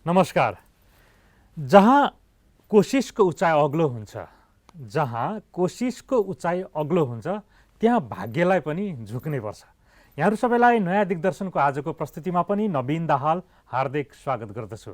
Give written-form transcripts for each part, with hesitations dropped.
नमस्कार। जहाँ कोशिशको उचाइ अग्लो हुन्छ, त्यहाँ भाग्यलाई पनि झुक्नै पर्छ। यहाँहरू सबैलाई नयाँ दिग्दर्शनको आजको प्रस्तुतिमा पनि नवीन दाहाल हार्दिक स्वागत गर्दछु।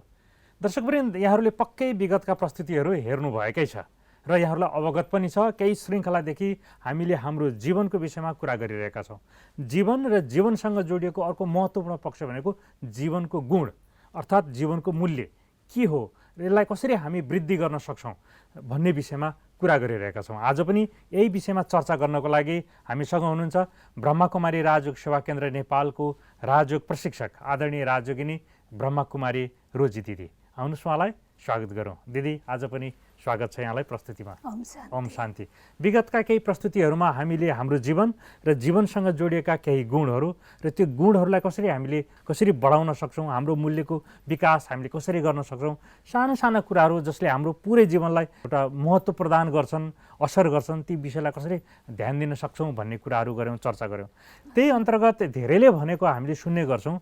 दर्शकवृन्द, यहाँहरूले पक्कै विगतका प्रस्तुतिहरू हेर्नुभएकै छ र यहाँहरूलाई अवगत पनि छ। केही श्रृङ्खलादेखि हामीले हाम्रो जीवनको विषयमा कुरा गरिरहेका छौँ। जीवन र जीवनसँग जोडिएको अर्को महत्त्वपूर्ण पक्ष भनेको जीवनको गुण अर्थात् जीवनको मूल्य के हो र यसलाई कसरी हामी वृद्धि गर्न सक्छौँ भन्ने विषयमा कुरा गरिरहेका छौँ। आज पनि यही विषयमा चर्चा गर्नको लागि हामीसँग हुनुहुन्छ ब्रह्माकुमारी राजयोग सेवा केन्द्र नेपालको राजयोग प्रशिक्षक आदरणीय राजयोगिनी ब्रह्माकुमारी रोजी दिदी। आउनुहोस्, उहाँलाई स्वागत गरौँ। दिदी, आज पनि स्वागत छ यहाँलाई प्रस्तुतिमा। ओम शान्ति। विगतका केही प्रस्तुतिहरूमा हामीले हाम्रो जीवन र जीवनसँग जोडिएका केही गुणहरू र त्यो गुणहरूलाई कसरी बढाउन सक्छौँ, हाम्रो मूल्यको विकास हामीले कसरी गर्न सक्छौँ, साना साना कुराहरू जसले हाम्रो पुरै जीवनलाई एउटा महत्त्व प्रदान गर्छन्, असर गर्छन्, ती विषयलाई कसरी ध्यान दिन सक्छौँ भन्ने कुराहरू गऱ्यौँ, चर्चा गऱ्यौँ। त्यही अन्तर्गत धेरैले भनेको हामीले सुन्ने गर्छौँ,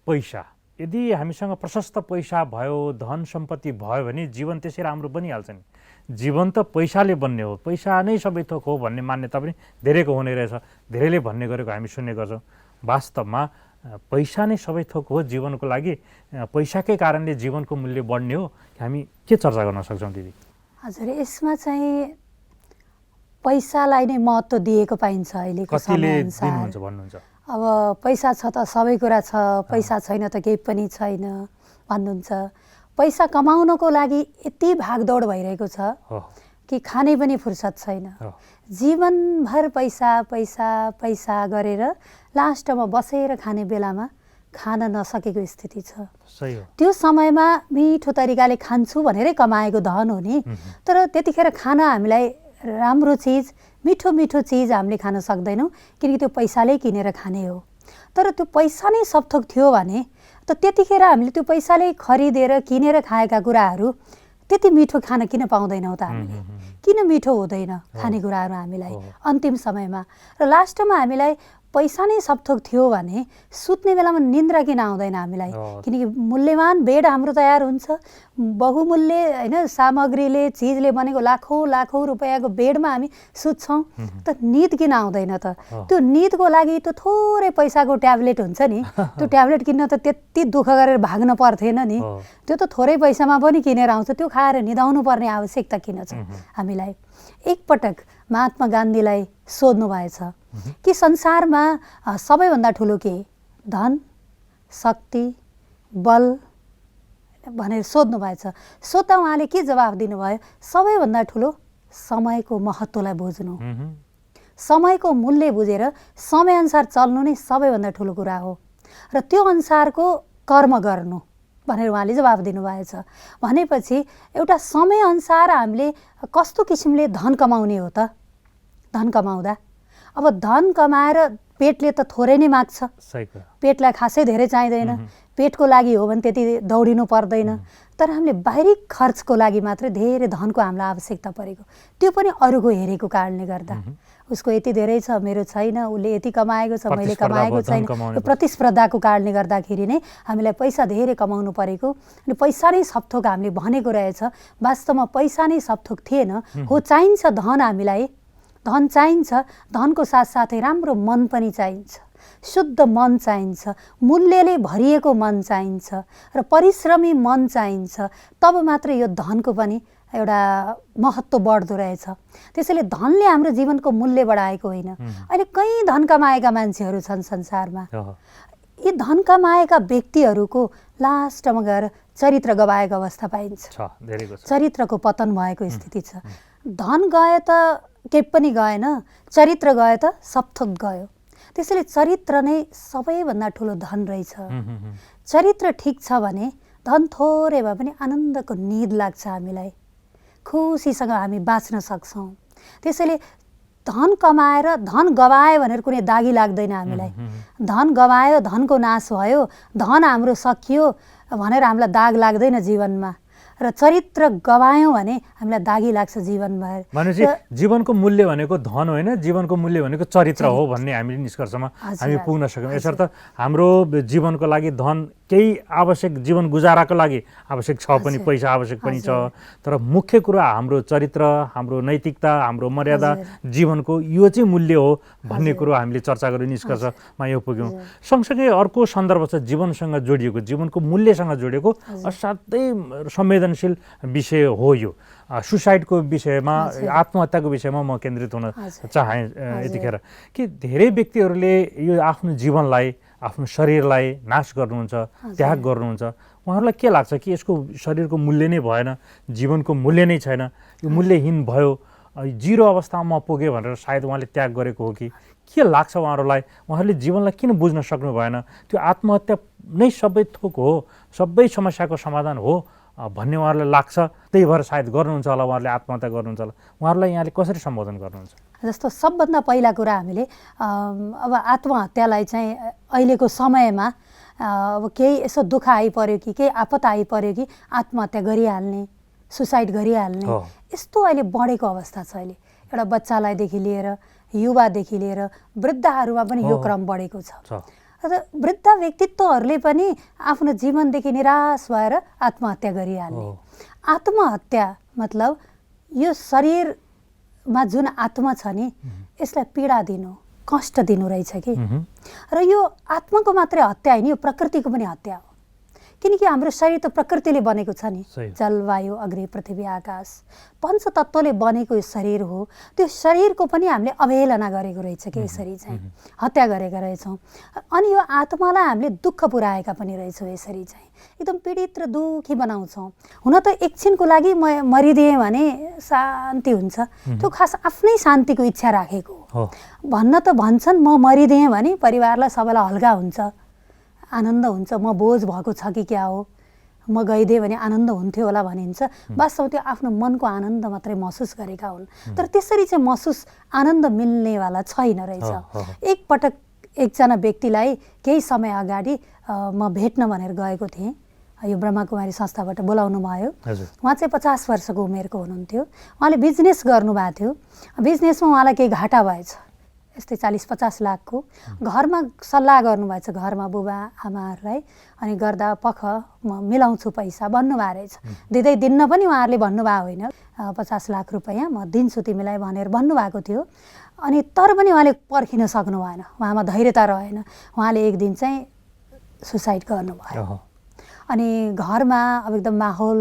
पैसा। यदि हामीसँग प्रशस्त पैसा भयो, धन सम्पत्ति भयो भने जीवन त्यसै राम्रो बनिहाल्छ नि। जीवन त पैसाले बन्ने हो, पैसा नै सबै थोक हो भन्ने मान्यता पनि धेरैको हुने रहेछ। धेरैले भन्ने गरेको हामी सुन्ने गर्छौँ। वास्तवमा पैसा नै सबै थोक हो जीवनको लागि? पैसाकै कारणले जीवनको मूल्य बढ्ने हो? हामी के चर्चा गर्न सक्छौँ दिदी? हजुर, यसमा चाहिँ पैसालाई नै महत्त्व दिएको पाइन्छ अहिलेको समयअनुसार। भन्नुहुन्छ अब पैसा छ त सबै कुरा छ, पैसा छैन त केही पनि छैन भन्नुहुन्छ। पैसा कमाउनको लागि यति भागदौड भइरहेको छ कि खानै पनि फुर्सद छैन। जीवनभर पैसा पैसा पैसा गरेर लास्टमा बसेर खाने बेलामा खान नसकेको स्थिति छ। त्यो समयमा मिठो तरिकाले खान्छु भनेरै कमाएको धन हो नि, तर त्यतिखेर खान हामीलाई राम्रो चिज, मिठो मिठो चिज हामीले खान सक्दैनौँ किनकि त्यो पैसाले किनेर खाने हो। तर त्यो पैसा नै सबथोक थियो भने त त्यतिखेर हामीले त्यो पैसाले खरिदेर किनेर खाएका कुराहरू त्यति मिठो खान किन पाउँदैनौँ त हामीले? किन मिठो हुँदैन खानेकुराहरू हामीलाई अन्तिम समयमा? र लास्टमा हामीलाई पैसा नै सबथोक थियो भने सुत्ने बेलामा निन्द्रा किन आउँदैन हामीलाई? किनकि मूल्यवान बेड हाम्रो तयार हुन्छ, बहुमूल्य होइन सामग्रीले चिजले बनेको लाखौँ लाखौँ रुपियाँको बेडमा हामी सुत्छौँ, त निद किन आउँदैन त? त्यो निदको लागि त्यो थोरै पैसाको ट्याब्लेट हुन्छ नि, त्यो ट्याब्लेट किन्न त त्यति दुःख गरेर भाग्न पर्थेन नि। त्यो त थोरै पैसामा पनि किनेर आउँछ, त्यो खाएर निदाउनु पर्ने आवश्यकता किन छ हामीलाई? एकपटक महात्मा गान्धीलाई सोध्नु भएछ कि संसारमा सबैभन्दा ठुलो के? धन, शक्ति, बल भनेर सोध्नु भएछ। सोध्दा उहाँले के जवाफ दिनुभयो? सबैभन्दा ठुलो समयको महत्त्वलाई बुझ्नु, समयको मूल्य बुझेर समयअनुसार चल्नु नै सबैभन्दा ठुलो कुरा हो र त्यो अनुसारको कर्म गर्नु भनेर उहाँले जवाफ दिनुभएछ। भनेपछि एउटा समयअनुसार हामीले कस्तो किसिमले धन कमाउने हो त? धन कमाउँदा अब धन कमाएर पेटले त थोरै नै माग्छ, पेटलाई खासै धेरै चाहिँदैन, पेटको लागि हो भने त्यति दौडिनु पर्दैन। तर हामीले बाहिरी खर्चको लागि मात्रै धेरै धनको हामीलाई आवश्यकता परेको, त्यो पनि अरूको हेरेको कारणले गर्दा। उसको यति धेरै छ, मेरो छैन, उसले यति कमाएको छ, मैले कमाएको छैन, त्यो प्रतिस्पर्धाको कारणले गर्दाखेरि नै हामीलाई पैसा धेरै कमाउनु परेको। अनि पैसा नै सबथोक हामीले भनेको रहेछ, वास्तवमा पैसा नै सबथोक थिएन। हो, चाहिन्छ धन, हामीलाई धन चाहिन्छ, धनको साथसाथै राम्रो मन पनि चाहिन्छ, शुद्ध मन चाहिन्छ, मूल्यले भरिएको मन चाहिन्छ र परिश्रमी मन चाहिन्छ। तब मात्रै यो धनको पनि एउटा महत्त्व बढ्दो रहेछ। त्यसैले धनले हाम्रो जीवनको मूल्य बढाएको होइन। अहिले कहीँ धन कमाएका मान्छेहरू छन् संसारमा, यी धन कमाएका व्यक्तिहरूको लास्टमा गएर चरित्र गवाएको अवस्था पाइन्छ, चरित्रको पतन भएको स्थिति छ। धन गए त केही पनि गएन, चरित्र गए त सबथोक गयो। त्यसैले चरित्र नै सबैभन्दा ठुलो धन रहेछ। चरित्र ठिक छ भने धन थोरै भए पनि आनन्दको निद लाग्छ हामीलाई, खुसीसँग हामी बाँच्न सक्छौँ। त्यसैले धन कमाएर धन गवायो भनेर कुनै दागी लाग्दैन हामीलाई। धन गवायो, धनको नाश भयो, धन हाम्रो सकियो भनेर हामीलाई दाग लाग्दैन जीवनमा। र चरित्र गवायौँ भने हामीलाई दागी लाग्छ जीवनभर। भनेपछि जीवनको मूल्य भनेको धन होइन, जीवनको मूल्य भनेको चरित्र हो भन्ने हामीले निष्कर्षमा हामी पुग्न सक्यौँ। यसर्थ हाम्रो जीवनको लागि धन केही आवश्यक, जीवन गुजाराको लागि आवश्यक छ पनि, पैसा आवश्यक पनि छ, तर मुख्य कुरा हाम्रो चरित्र, हाम्रो नैतिकता, हाम्रो मर्यादा, जीवनको यो चाहिँ मूल्य हो भन्ने कुरो हामीले चर्चा गऱ्यौँ, निष्कर्षमा यो पुग्यौँ। सँगसँगै अर्को सन्दर्भ छ जीवनसँग जोडिएको, जीवनको मूल्यसँग जोडिएको असाध्यै संवेदनशील विषय हो यो। सुसाइडको विषयमा, आत्महत्याको विषयमा म केन्द्रित हुन चाहे यतिखेर कि धेरै व्यक्तिहरूले यो आफ्नो जीवनलाई, आफ्नो शरीरलाई नाश गर्नुहुन्छ, त्याग गर्नुहुन्छ। उहाँहरूलाई के लाग्छ कि यसको शरीरको मूल्य नै भएन, जीवनको मूल्य नै छैन, यो मूल्यहीन भयो, जिरो अवस्थामा पुग्यो भनेर सायद उहाँले त्याग गरेको हो कि के लाग्छ उहाँहरूलाई? उहाँहरूले जीवनलाई किन बुझ्न सक्नु भएन? त्यो आत्महत्या नै सबै थोक हो, सबै समस्याको समाधान हो भन्ने उहाँहरूलाई लाग्छ, त्यही भएर सायद गर्नुहुन्छ होला, उहाँहरूले आत्महत्या गर्नुहुन्छ होला। उहाँहरूलाई यहाँले कसरी सम्बोधन गर्नुहुन्छ? जस्तो सबभन्दा पहिला कुरा हामीले अब आत्महत्यालाई चाहिँ अहिलेको समयमा अब केही यसो दुःख आइपर्यो कि केही आपत आइपर्यो कि आत्महत्या गरिहाल्ने, सुसाइड गरिहाल्ने, यस्तो अहिले बढेको अवस्था छ। अहिले एउटा बच्चालाईदेखि लिएर, युवादेखि लिएर वृद्धहरूमा पनि यो क्रम बढेको छ। र वृद्ध व्यक्तित्वहरूले पनि आफ्नो जीवनदेखि निराश भएर आत्महत्या गरिहाल्ने। आत्महत्या मतलब यो शरीरमा जुन आत्मा छ नि, यसलाई पीडा दिनु, कष्ट दिनु रहेछ कि। र यो आत्माको मात्रै हत्या होइन, यो प्रकृतिको पनि हत्या हो। किनकि हाम्रो शरीर त प्रकृतिले बनेको छ नि, जलवायु, अग्नि, पृथ्वी, आकाश, पञ्चतत्त्वले बनेको यो शरीर हो। त्यो शरीरको पनि हामीले अवहेलना गरेको रहेछ कि यसरी चाहिँ हत्या गरेका रहेछौँ। अनि यो आत्मालाई हामीले दुःख पुर्याएका पनि रहेछौँ, यसरी चाहिँ एकदम पीडित र दुःखी बनाउँछौँ। हुन त एकछिनको लागि म मरिदिएँ भने शान्ति हुन्छ, त्यो खास आफ्नै शान्तिको इच्छा राखेको हो। भन्न त भन्छन् म मरिदिएँ भने परिवारलाई सबैलाई हल्का हुन्छ, आनन्द हुन्छ, म बोझ भएको छ कि क्या हो, म गइदिएँ भने आनन्द हुन्थ्यो होला भनिन्छ। वास्तवमा त्यो आफ्नो मनको आनन्द मात्रै महसुस गरेका हुन्। तर त्यसरी चाहिँ महसुस आनन्द मिल्नेवाला छैन रहेछ। एकपटक एकजना व्यक्तिलाई केही समय अगाडि म भेट्न भनेर गएको थिएँ, यो ब्रह्माकुमारी संस्थाबाट बोलाउनु भयो। उहाँ चाहिँ 50 वर्षको उमेरको हुनुहुन्थ्यो। उहाँले बिजनेस गर्नुभएको थियो। बिजनेसमा उहाँलाई केही घाटा भएछ, यस्तै 40-50 लाखको। घरमा सल्लाह गर्नुभएछ, घरमा बुबा आमाहरूलाई, अनि गर्दा पख म मिलाउँछु पैसा भन्नुभएको रहेछ। दिँदै दिन्न पनि उहाँहरूले भन्नुभएको होइन, 50 लाख रुपियाँ म दिन्छु तिमीलाई भनेर भन्नुभएको थियो। अनि तर पनि उहाँले पर्खिन सक्नु भएन, उहाँमा धैर्यता रहेन। उहाँले एक दिन चाहिँ सुसाइड गर्नुभयो। अनि घरमा अब एकदम माहौल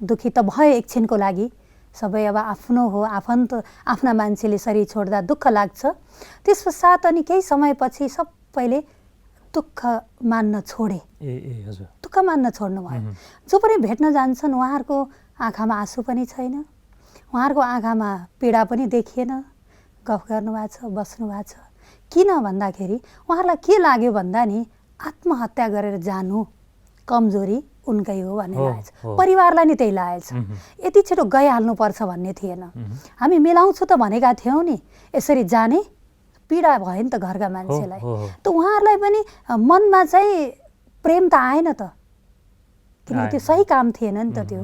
दुखी त भयो एकछिनको लागि, सबै अब आफ्नो हो, आफन्त आफ्ना मान्छेले शरीर छोड्दा दुःख लाग्छ। त्यस पश्चात अनि केही समयपछि सबैले दुःख मान्न छोडे, दुःख मान्न छोड्नु भयो। जो पनि भेट्न जान्छन् उहाँहरूको आँखामा आँसु पनि छैन, उहाँहरूको आँखामा पीडा पनि देखिएन। गफ गर्नुभएको छ, बस्नु भएको छ। किन भन्दाखेरि उहाँहरूलाई के लाग्यो भन्दा नि आत्महत्या गरेर जानु कमजोरी उनकै हो भन्ने लागेछ। परिवारलाई नि त्यही लागेछ, यति छिटो गइहाल्नुपर्छ भन्ने थिएन। हामी मिलाउँछु त भनेका थियौँ नि, यसरी जाने पीडा भयो नि त घरका मान्छेलाई। त उहाँहरूलाई पनि मनमा चाहिँ प्रेम त आएन त, किनकि त्यो सही काम थिएन नि त त्यो।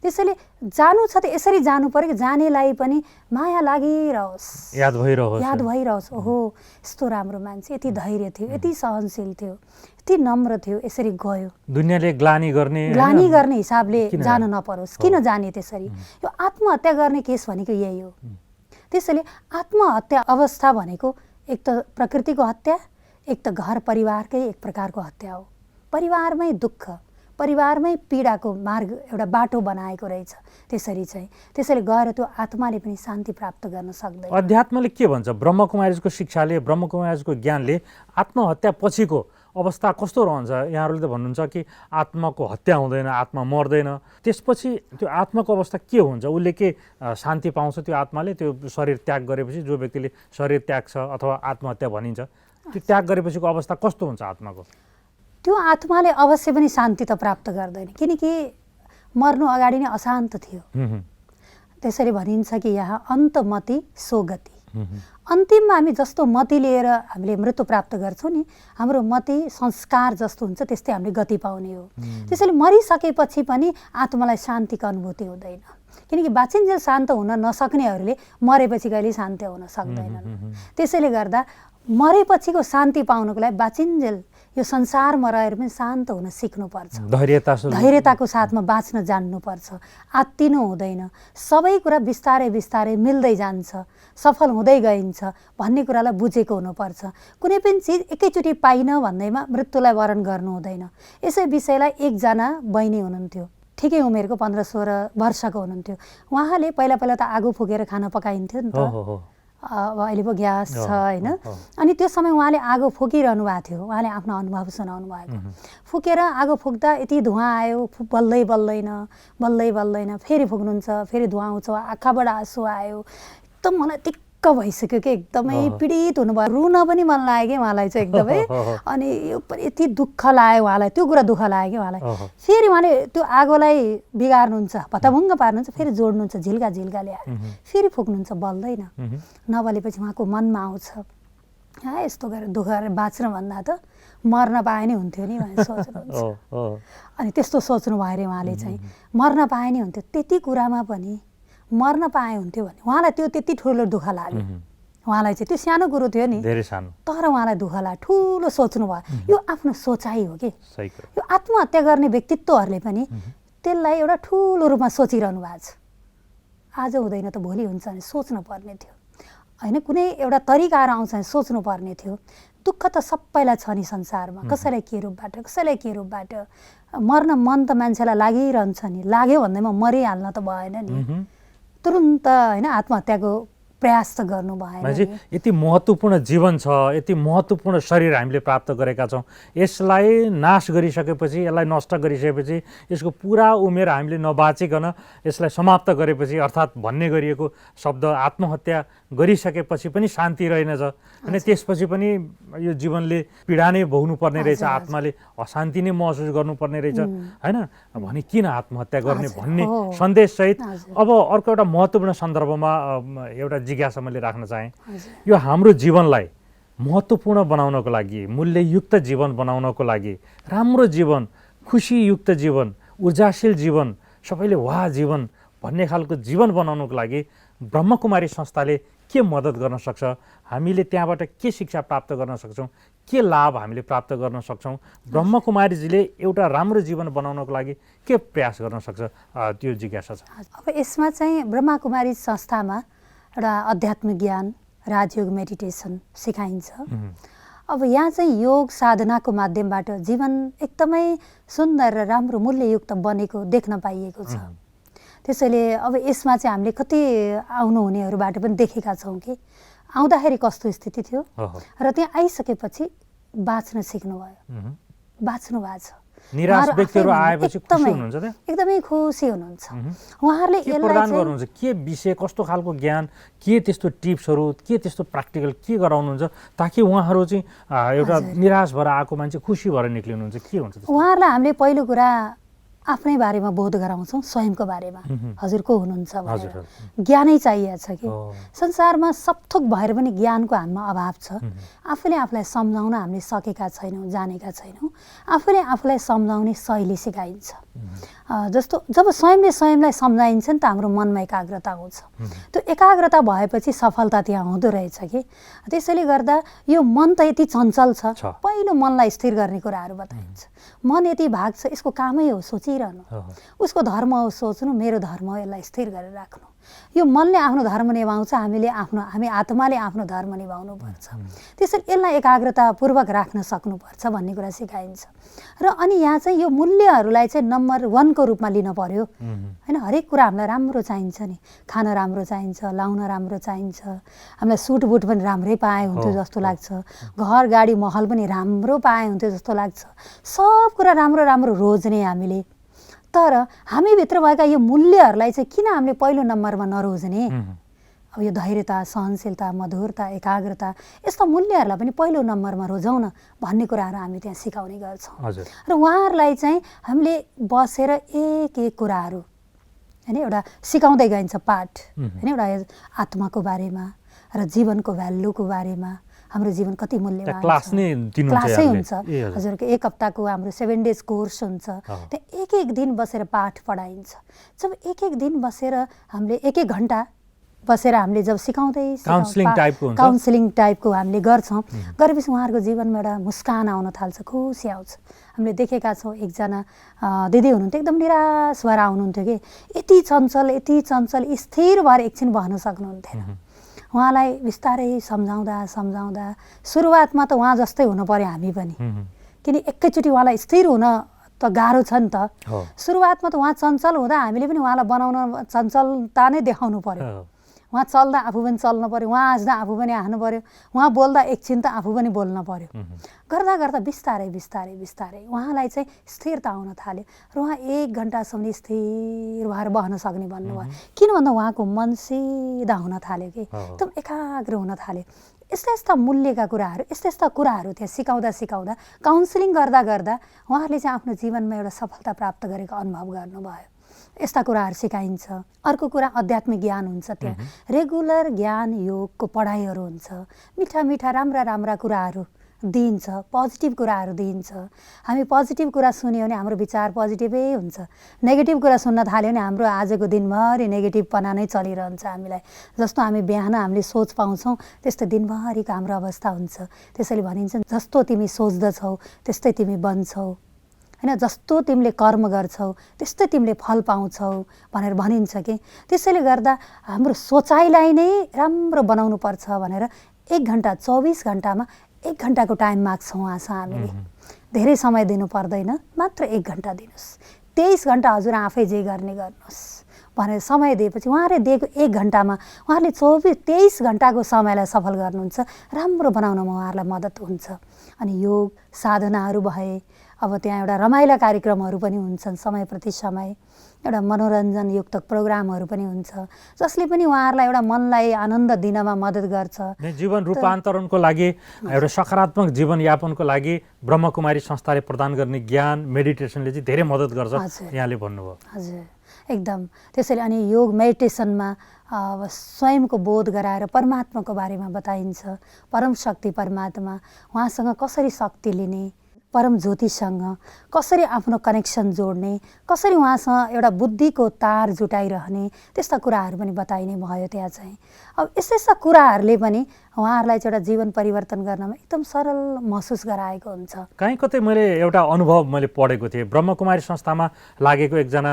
त्यसैले जानु छ त यसरी जानु पर्यो कि जानेलाई पनि माया लागिरहोस्, याद भइरहोस्। ओहो यस्तो राम्रो मान्छे, यति धैर्य थियो, यति सहनशील थियो, यति नम्र थियो, यसरी गयो। दुनियाँले ग्लानी गर्ने हिसाबले जान नपरोस्। किन जाने त्यसरी? यो आत्महत्या गर्ने केस भनेको यही हो। त्यसैले आत्महत्या अवस्था भनेको एक त प्रकृतिको हत्या, एक त घर परिवारकै एक प्रकारको हत्या हो। परिवारमै दुःख, परिवारमै पीडाको मार्ग एउटा बाटो बनाएको रहेछ त्यसरी चाहिँ। त्यसैले गएर त्यो आत्माले पनि शान्ति प्राप्त गर्न सक्दैन। अध्यात्मले के भन्छ? ब्रह्मकुमारीको शिक्षाले, ब्रह्मकुमारीको ज्ञानले आत्महत्या पछिको अवस्था कस्तो रहन्छ? यहाँहरूले त भन्नुहुन्छ कि आत्माको हत्या हुँदैन, आत्मा मर्दैन, त्यसपछि त्यो आत्माको अवस्था के हुन्छ? उसले के शान्ति पाउँछ त्यो आत्माले? त्यो शरीर त्याग गरेपछि, जो व्यक्तिले शरीर त्याग्छ अथवा आत्महत्या भनिन्छ, त्यो त्याग गरेपछिको अवस्था कस्तो हुन्छ आत्माको? त्यो आत्माले अवश्य पनि शान्ति त प्राप्त गर्दैन, किनकि मर्नु अगाडि नै अशान्त थियो। त्यसरी भनिन्छ कि यहाँ अन्तमति सोगति, अन्तिममा हामी जस्तो मति लिएर हामीले मृत्यु प्राप्त गर्छौँ नि, हाम्रो मति संस्कार जस्तो हुन्छ त्यस्तै हामीले गति पाउने हो। त्यसैले मरिसकेपछि पनि आत्मालाई शान्तिको अनुभूति हुँदैन, किनकि बाँचिन्जेल शान्त हुन नसक्नेहरूले मरेपछि कहिले शान्त हुन सक्दैनन्। त्यसैले गर्दा मरेपछिको शान्ति पाउनको लागि बाँचिन्जेल यो संसारमा रहेर पनि शान्त हुन सिक्नुपर्छ, धैर्यताको साथमा बाँच्न जान्नुपर्छ, आत्तिनु हुँदैन। सबै कुरा बिस्तारै बिस्तारै मिल्दै जान्छ, सफल हुँदै गइन्छ भन्ने कुरालाई बुझेको हुनुपर्छ। कुनै पनि चिज एकैचोटि पाइन भन्दैमा मृत्युलाई वरण गर्नु हुँदैन। यसै विषयलाई एकजना बहिनी हुनुहुन्थ्यो, ठिकै उमेरको 15-16 वर्षको हुनुहुन्थ्यो। उहाँले पहिला पहिला त आगो फुकेर खाना पकाइन्थ्यो नि त, अब अहिले पो ग्यास छ होइन। अनि त्यो समय उहाँले आगो फुकिरहनु भएको थियो, उहाँले आफ्नो अनुभव सुनाउनु भएको। फुकेर आगो फुक्दा यति धुवाँ आयो, बल्दै बल्दैन, फेरि फुक्नुहुन्छ, फेरि धुवाँ आउँछ, आँखाबाट आँसु आयो। एकदम मलाई दिक्क भइसक्यो कि एकदमै पीडित हुनुभयो, रुन पनि मन लाग्यो कि उहाँलाई चाहिँ एकदमै। अनि यो पनि यति दुःख लाग्यो उहाँलाई, त्यो कुरा दुःख लाग्यो कि उहाँलाई। फेरि उहाँले त्यो आगोलाई बिगार्नुहुन्छ, भत्ताभुङ्ग पार्नुहुन्छ, फेरि जोड्नुहुन्छ, झिल्का ल्याएर फेरि फुक्नुहुन्छ, बल्दैन। नबलेपछि उहाँको मनमा आउँछ, यस्तो गरेर दुःख गरेर बाँच्न भन्दा त मर्न पाए नै हुन्थ्यो नि भनेर सोच्नुहुन्छ। अनि त्यस्तो सोच्नु भयो अरे उहाँले चाहिँ, मर्न पाए नै हुन्थ्यो, त्यति कुरामा पनि मर्न पाए हुन्थ्यो भने उहाँलाई त्यो त्यति ठुलो दुःख लाग्यो। उहाँलाई चाहिँ त्यो सानो कुरो थियो नि, धेरै सानो, तर उहाँलाई दुःख लाग्यो, ठुलो सोच्नु भयो। यो आफ्नो सोचाइ हो कि यो आत्महत्या गर्ने व्यक्तित्वहरूले पनि त्यसलाई एउटा ठुलो रूपमा सोचिरहनु भएको छ। आज हुँदैन त भोलि हुन्छ भने सोच्नु पर्ने थियो होइन, कुनै एउटा तरिकाहरू आउँछ भने सोच्नु पर्ने थियो। दुःख त सबैलाई छ नि संसारमा, कसैलाई के रूपबाट। मर्न मन त मान्छेलाई लागिरहन्छ नि, लाग्यो भन्दैमा मरिहाल्न त भएन नि, तुरुन्त होइन आत्महत्याको प्रयास त गर्नु भएन। यति महत्त्वपूर्ण जीवन छ, यति महत्त्वपूर्ण शरीर हामीले प्राप्त गरेका छौँ, यसलाई नाश गरिसकेपछि, यसलाई नष्ट गरिसकेपछि, यसको पुरा उमेर हामीले नबाँचिकन यसलाई समाप्त गरेपछि, अर्थात् भन्ने गरिएको शब्द आत्महत्या गरिसकेपछि पनि शान्ति रहेनछ, अनि त्यसपछि पनि यो जीवनले पीडा नै भोग्नु पर्ने रहेछ, आत्माले अशान्ति नै महसुस गर्नुपर्ने रहेछ होइन, भने किन आत्महत्या गर्ने भन्ने सन्देशसहित अब अर्को एउटा महत्त्वपूर्ण सन्दर्भमा एउटा जिज्ञासा मैले राख्न चाहेँ। यो हाम्रो जीवनलाई महत्त्वपूर्ण बनाउनको लागि, मूल्ययुक्त जीवन बनाउनको लागि, राम्रो जीवन, खुसीयुक्त जीवन, ऊर्जाशील जीवन, सबैले वाह जीवन भन्ने खालको जीवन बनाउनको लागि ब्रह्मकुमारी संस्थाले के मद्दत गर्न सक्छ, हामीले त्यहाँबाट के शिक्षा प्राप्त गर्न सक्छौँ, के लाभ हामीले प्राप्त गर्न सक्छौँ, ब्रह्मकुमारीजीले एउटा राम्रो जीवन बनाउनको लागि के प्रयास गर्न सक्छ, त्यो जिज्ञासा छ। अब यसमा चाहिँ ब्रह्मकुमारी संस्थामा एउटा अध्यात्मिक ज्ञान, राजयोग, मेडिटेसन सिकाइन्छ। अब यहाँ चाहिँ योग साधनाको माध्यमबाट जीवन एकदमै सुन्दर र राम्रो मूल्ययुक्त बनेको देख्न पाइएको छ। त्यसैले अब यसमा चाहिँ हामीले कति आउनुहुनेहरूबाट पनि देखेका छौँ कि आउँदाखेरि कस्तो स्थिति थियो र त्यहाँ आइसकेपछि बाँच्न सिक्नुभयो, बाँच्नु भएको छ। निराश व्यक्तिहरू आएपछि खुसी हुनुहुन्छ त? एकदमै खुसी हुनुहुन्छ। उहाँहरूले के प्रदान गर्नुहुन्छ, के विषय, कस्तो खालको ज्ञान, के त्यस्तो टिप्सहरू, के त्यस्तो प्र्याक्टिकल के गराउनुहुन्छ ताकि उहाँहरू चाहिँ एउटा निराश भएर आएको मान्छे खुसी भएर निक्लिनुहुन्छ, के हुन्छ? उहाँहरूलाई हामीले पहिलो कुरा आफ्नै बारेमा बोध गराउँछौँ, स्वयंको बारेमा हजुर को हुनुहुन्छ भनेर ज्ञानै चाहिएको छ कि संसारमा सबथोक भएर पनि ज्ञानको हामीमा अभाव छ। आफूले आफूलाई सम्झाउन हामीले सकेका छैनौँ, जानेका छैनौँ। आफूले आफूलाई सम्झाउने शैली सिकाइन्छ। जस्तो जब स्वयंले स्वयंलाई सम्झाइन्छ नि त हाम्रो मनमा एकाग्रता आउँछ। त्यो एकाग्रता भएपछि सफलता त्यहाँ हुँदो रहेछ कि। त्यसैले गर्दा यो मन त यति चञ्चल छ, पहिलो मनलाई स्थिर गर्ने कुराहरू बताइन्छ। मन यति भाग छ, यसको कामै हो सोचिरहनु, उसको धर्म हो सोच्नु, मेरो धर्म हो यसलाई स्थिर गरेर राख्नु। यो मनले आफ्नो धर्म निभाउँछ, हामी आत्माले आफ्नो धर्म निभाउनु पर्छ। त्यसैले यसलाई एकाग्रतापूर्वक राख्न सक्नुपर्छ भन्ने कुरा सिकाइन्छ। र अनि यहाँ चाहिँ यो मूल्यहरूलाई चाहिँ नम्बर 1 को रूपमा लिन पर्यो होइन। हरेक कुरा हामीलाई राम्रो चाहिन्छ नि, खान राम्रो चाहिन्छ, लाउन राम्रो चाहिन्छ, हामीलाई सुट बुट पनि राम्रै पाए हुन्थ्यो जस्तो लाग्छ, घर गाडी महल पनि राम्रो पाए हुन्थ्यो जस्तो लाग्छ, सब कुरा राम्रो राम्रो रोज्ने हामीले। तर हामीभित्र भएका यो मूल्यहरूलाई चाहिँ किन हामीले पहिलो नम्बरमा नरोज्ने? अब यो धैर्यता, सहनशीलता, मधुरता, एकाग्रता यस्ता मूल्यहरूलाई पनि पहिलो नम्बरमा रोजाउँ न भन्ने कुराहरू हामी त्यहाँ सिकाउने गर्छौँ। र उहाँहरूलाई चाहिँ हामीले बसेर एक एक कुराहरू होइन एउटा सिकाउँदै गइन्छ पाठ होइन, एउटा आत्माको बारेमा र जीवनको भ्यालुको बारेमा, हाम्रो जीवन कति मूल्यवान क्लास नै दिनुहुन्छ क्लासै यहाँले? हुन्छ हजुरको एक हप्ताको हाम्रो 7 डेज कोर्स हुन्छ। त्यहाँ एक एक दिन बसेर पाठ पढाइन्छ। जब एक एक दिन बसेर हामीले एक एक घन्टा बसेर हामीले जब काउन्सिलिङ टाइपको हामीले गर्छौँ, गरेपछि उहाँहरूको जीवनमा एउटा मुस्कान आउन थाल्छ, खुसी आउँछ। हामीले देखेका छौँ एकजना दिदी हुनुहुन्थ्यो, एकदम निराश भएर आउनुहुन्थ्यो कि यति चञ्चल स्थिर भएर एकछिन बस्न सक्नुहुन्थेन। उहाँलाई बिस्तारै सम्झाउँदा सुरुवातमा त उहाँ जस्तै हुनु पर्यो हामी पनि, किन एकैचोटि उहाँलाई स्थिर हुन त गाह्रो छ नि त। सुरुवातमा त उहाँ चञ्चल हुँदा हामीले पनि उहाँलाई बनाउन चञ्चलता नै देखाउनु पर्यो। उहाँ चल्दा आफू पनि चल्न पर्यो, उहाँ हाँस्दा आफू पनि हाँस्नु पर्यो, उहाँ बोल्दा एकछिन त आफू पनि बोल्न पर्यो। गर्दा गर्दा बिस्तारै उहाँलाई चाहिँ स्थिरता आउन थाल्यो र उहाँ 1 घन्टासम्म स्थिर भएर बस्न सक्ने भन्नुभयो। किन भन्दा उहाँको मन सिधा हुन थाल्यो कि एकदम एकाग्र हुन थाल्यो। यस्ता मूल्यका कुराहरू, यस्ता कुराहरू त्यहाँ सिकाउँदा काउन्सिलिङ गर्दा उहाँहरूले चाहिँ आफ्नो जीवनमा एउटा सफलता प्राप्त गरेको अनुभव गर्नुभयो। यस्ता कुराहरू सिकाइन्छ। अर्को कुरा आध्यात्मिक ज्ञान हुन्छ। त्यहाँ रेगुलर ज्ञान योगको पढाइहरू हुन्छ। मिठा राम्रा कुराहरू दिइन्छ, पोजिटिभ कुराहरू दिइन्छ। हामी पोजिटिभ कुरा सुन्यो भने हाम्रो विचार पोजिटिभै हुन्छ। नेगेटिभ कुरा सुन्न थाल्यो भने हाम्रो आजको दिनभरि नेगेटिभपना नै चलिरहन्छ हामीलाई। जस्तो हामी बिहान हामीले सोच पाउँछौँ, त्यस्तै दिनभरिको हाम्रो अवस्था हुन्छ। त्यसैले भनिन्छ जस्तो तिमी सोच्दछौ त्यस्तै तिमी बन्छौ, होइन, जस्तो तिमीले कर्म गर्छौ त्यस्तै तिमीले फल पाउँछौ भनेर भनिन्छ कि। त्यसैले गर्दा हाम्रो सोचाइलाई नै राम्रो बनाउनु पर्छ भनेर 1 घन्टा 24 घन्टामा 1 घन्टाको टाइम माग्छौँ उहाँसँग हामीले। धेरै समय दिनु पर्दैन, मात्र 1 घन्टा दिनुहोस्। 23 घन्टा हजुर आफै जे गर्ने गर्नुहोस् भनेर समय दिएपछि उहाँले दिएको 1 घन्टामा उहाँले 23 घन्टाको समयलाई सफल गर्नुहुन्छ, राम्रो बनाउनमा उहाँहरूलाई मद्दत हुन्छ। अनि योग साधनाहरू भए, अब त्यहाँ एउटा रमाइला कार्यक्रमहरू पनि हुन्छन्, समय प्रति समय एउटा मनोरञ्जनयुक्त प्रोग्रामहरू पनि हुन्छ, जसले पनि उहाँहरूलाई एउटा मनलाई आनन्द दिनमा मद्दत गर्छ। जीवन रूपान्तरणको लागि, एउटा सकारात्मक जीवनयापनको लागि ब्रह्मकुमारी संस्थाले प्रदान गर्ने ज्ञान, मेडिटेसनले चाहिँ धेरै मद्दत गर्छ यहाँले भन्नुभयो। हजुर, एकदम। त्यसैले अनि योग मेडिटेसनमा स्वयंको बोध गराएर परमात्माको बारेमा बताइन्छ। परम शक्ति परमात्मा, उहाँसँग कसरी शक्ति लिने, परम ज्योतिसँग कसरी आफ्नो कनेक्सन जोड्ने, कसरी उहाँसँग एउटा बुद्धिको तार जुटाइरहने, त्यस्ता कुराहरू पनि बताइने भयो त्यहाँ चाहिँ। अब यस्ता कुराहरूले पनि उहाँहरूलाई चाहिँ एउटा जीवन परिवर्तन गर्नमा एकदम सरल महसुस गराएको हुन्छ। कहीँ कतै मैले एउटा अनुभव पढेको थिएँ, ब्रह्मकुमारी संस्थामा लागेको एकजना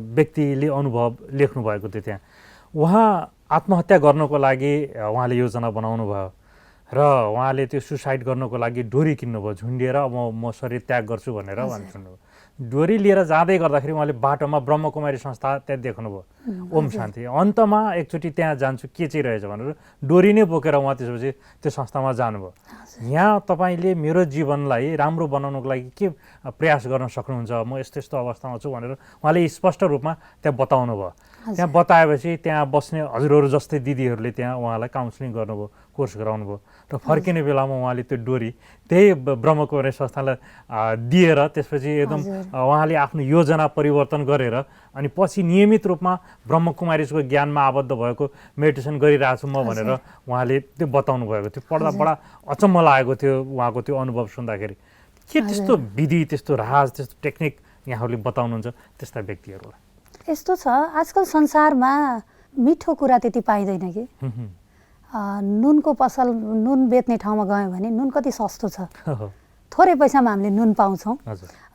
व्यक्तिले अनुभव लेख्नु भएको थियो। त्यहाँ उहाँ आत्महत्या गर्नको लागि उहाँले योजना बनाउनु भयो र उहाँले त्यो सुसाइड गर्नको लागि डोरी किन्नुभयो, झुन्डिएर अब म शरीर त्याग गर्छु भनेर भन्नुभयो। डोरी लिएर जाँदै गर्दाखेरि उहाँले बाटोमा ब्रह्मकुमारी संस्था त्यहाँ देख्नुभयो, ओम शान्ति। अन्तमा एकचोटि त्यहाँ जान्छु के चाहिँ रहेछ भनेर डोरी नै बोकेर उहाँ त्यसपछि त्यो संस्थामा जानुभयो। यहाँ तपाईँले मेरो जीवनलाई राम्रो बनाउनको लागि के प्रयास गर्न सक्नुहुन्छ, म यस्तो अवस्थामा छु भनेर उहाँले स्पष्ट रूपमा त्यहाँ बताउनु भयो। त्यहाँ बताएपछि त्यहाँ बस्ने हजुरहरू जस्तै दिदीहरूले त्यहाँ उहाँलाई काउन्सिलिङ गर्नुभयो, कोर्स गराउनु भयो र फर्किने बेलामा उहाँले त्यो डोरी त्यही ब्रह्मकुमारी संस्थालाई दिएर त्यसपछि एकदम उहाँले आफ्नो योजना परिवर्तन गरेर अनि पछि नियमित रूपमा ब्रह्मकुमारीको ज्ञानमा आबद्ध भएको मेडिटेसन गरिरहेको छु म भनेर उहाँले त्यो बताउनु भएको थियो। पढ्दा बडा अचम्म लागेको थियो उहाँको त्यो अनुभव सुन्दाखेरि। के त्यस्तो विधि, त्यस्तो राज, त्यस्तो टेक्निक यहाँहरूले बताउनुहुन्छ त्यस्ता व्यक्तिहरूलाई? यस्तो छ, आजकल संसारमा मिठो कुरा त्यति पाइँदैन कि। नुनको पसल, नुन बेच्ने ठाउँमा गयौँ भने नुन कति सस्तो छ, थोरै पैसामा हामीले नुन पाउँछौँ।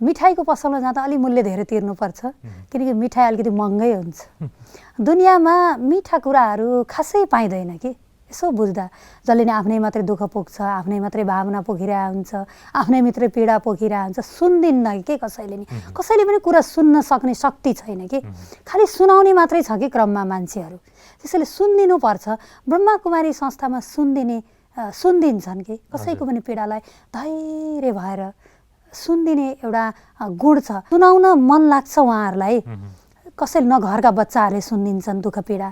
मिठाईको पसलमा जाँदा अलि मूल्य धेरै तिर्नुपर्छ, किनकि मिठाई अलिकति महँगै हुन्छ। दुनियाँमा मिठा कुराहरू खासै पाइँदैन कि। यसो बुझ्दा जसले नै आफ्नै मात्रै दुःख पोख्छ, आफ्नै मात्रै भावना पोखिरहेको हुन्छ, आफ्नै मात्रै पीडा पोखिरहेको हुन्छ, सुन्दिन्न कि कसैले नि। कसैले पनि कुरा सुन्न सक्ने शक्ति छैन कि, खालि सुनाउने मात्रै छ कि क्रममा मान्छेहरू। त्यसैले सुनिदिनु पर्छ। ब्रह्मकुमारी संस्थामा सुनिदिन्छन् कि कसैको पनि पीडालाई धैर्य भएर सुनिदिने एउटा गुण छ। सुनाउन मन लाग्छ उहाँहरूलाई। कसैले न घरका बच्चाहरूले सुनिदिन्छन् दुःख पीडा,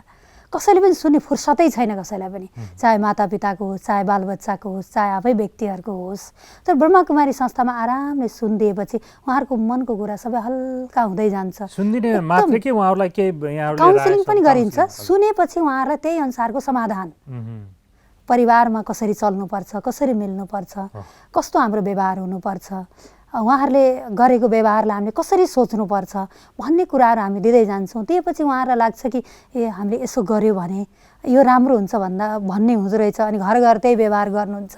कसैले पनि सुन्ने फुर्सदै छैन कसैलाई पनि, चाहे मातापिताको होस्, चाहे बालबच्चाको होस्, चाहे आफै व्यक्तिहरूको होस्। तर ब्रह्मकुमारी संस्थामा आरामले सुनिदिएपछि उहाँहरूको मनको कुरा सबै हल्का हुँदै जान्छ। सुनिदिने मात्रै कि उहाँहरूलाई के काउन्सिलिङ पनि गरिन्छ। सुनेपछि उहाँहरूलाई त्यही अनुसारको समाधान, परिवारमा कसरी चल्नुपर्छ, कसरी मिल्नुपर्छ, कस्तो हाम्रो व्यवहार हुनुपर्छ, उहाँहरूले गरेको व्यवहारलाई हामीले कसरी सोच्नुपर्छ भन्ने कुराहरू हामी दिँदै जान्छौँ। त्यसपछि उहाँहरूलाई लाग्छ कि हामीले यसो गऱ्यो भने यो राम्रो हुन्छ भन्ने हुँदो रहेछ। अनि घर घर त्यही व्यवहार गर्नुहुन्छ।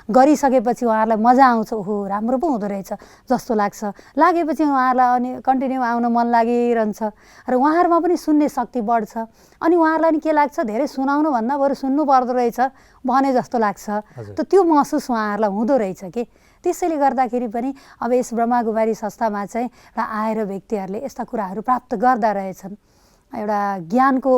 गरिसकेपछि उहाँहरूलाई मजा आउँछ, ओहो राम्रो पो हुँदो रहेछ जस्तो लाग्छ। लागेपछि उहाँहरूलाई अनि कन्टिन्यू आउन मन लागिरहन्छ र उहाँहरूमा पनि सुन्ने शक्ति बढ्छ। अनि उहाँहरूलाई नि के लाग्छ, धेरै सुनाउनु भन्दा बरु सुन्नु पर्दो रहेछ भने जस्तो लाग्छ। त्यो महसुस उहाँहरूलाई हुँदो रहेछ कि। त्यसैले गर्दाखेरि पनि अब यस ब्रह्माकुमारी संस्थामा चाहिँ र आएर व्यक्तिहरूले यस्ता कुराहरू प्राप्त गर्दा रहेछन्, एउटा ज्ञानको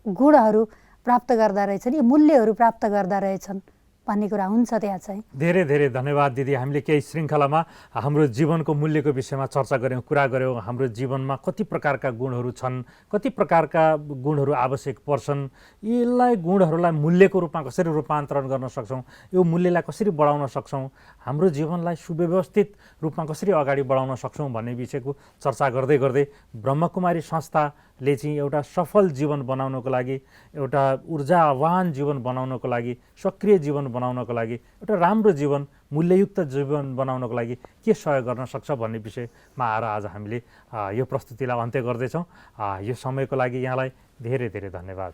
गुणहरू प्राप्त गर्दा रहेछन्, यी मूल्यहरू प्राप्त गर्दा रहेछन् भन्ने कुरा हुन्छ त्यहाँ चाहिँ। धेरै धेरै धन्यवाद दिदी। हामीले केही श्रृङ्खलामा हाम्रो जीवनको मूल्यको विषयमा चर्चा गऱ्यौँ, कुरा गऱ्यौँ। हाम्रो जीवनमा कति प्रकारका गुणहरू छन्, कति प्रकारका गुणहरू आवश्यक पर्छन्, यसलाई गुणहरूलाई मूल्यको रूपमा कसरी रूपान्तरण गर्न सक्छौँ, यो मूल्यलाई कसरी बढाउन सक्छौँ, हाम्रो जीवनलाई सुव्यवस्थित रूपमा कसरी अगाडि बढाउन सक्छौँ भन्ने विषयको चर्चा गर्दै गर्दै ब्रह्मकुमारी संस्थाले चाहिँ एउटा सफल जीवन बनाउनको लागि, एउटा ऊर्जावान जीवन बनाउनको लागि, सक्रिय जीवन बनाउनको लागि, एउटा राम्रो जीवन, मूल्ययुक्त जीवन बनाउनको लागि के सहयोग गर्न सक्छ भन्ने विषयमा आएर आज हामीले यो प्रस्तुतिलाई अन्त्य गर्दैछौँ। यो समयको लागि यहाँलाई धेरै धेरै धन्यवाद।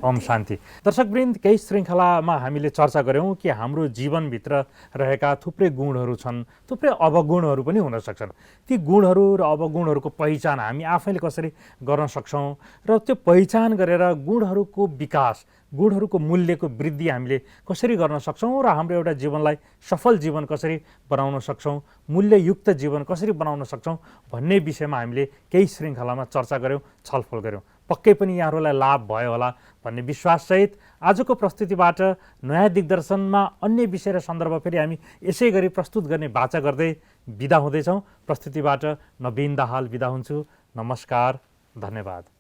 ओम शान्ति। दर्शकवृन्द, केही श्रृङ्खलामा हामीले चर्चा गऱ्यौँ कि हाम्रो जीवनभित्र रहेका थुप्रै गुणहरू छन्, थुप्रै अवगुणहरू पनि हुन सक्छन्। ती गुणहरू र अवगुणहरूको पहिचान हामी आफैले कसरी गर्न सक्छौँ र त्यो पहिचान गरेर गुणहरूको विकास, गुणहरूको मूल्यको वृद्धि हामीले कसरी गर्न सक्छौँ र हाम्रो एउटा जीवनलाई सफल जीवन कसरी बनाउन सक्छौँ, मूल्ययुक्त जीवन कसरी बनाउन सक्छौँ भन्ने विषयमा हामीले केही श्रृङ्खलामा चर्चा गऱ्यौँ, छलफल गऱ्यौँ। पक्कै पनि यहाँहरूलाई लाभ भयो होला भन्ने विश्वाससहित आजको प्रस्तुतिबाट नयाँ दिग्दर्शनमा अन्य विषय र सन्दर्भ फेरि हामी यसै गरी प्रस्तुत गर्ने बाचा गर्दै बिदा हुँदैछौँ। प्रस्तुतिबाट नवीन दाहाल बिदा हुन्छु। नमस्कार, धन्यवाद।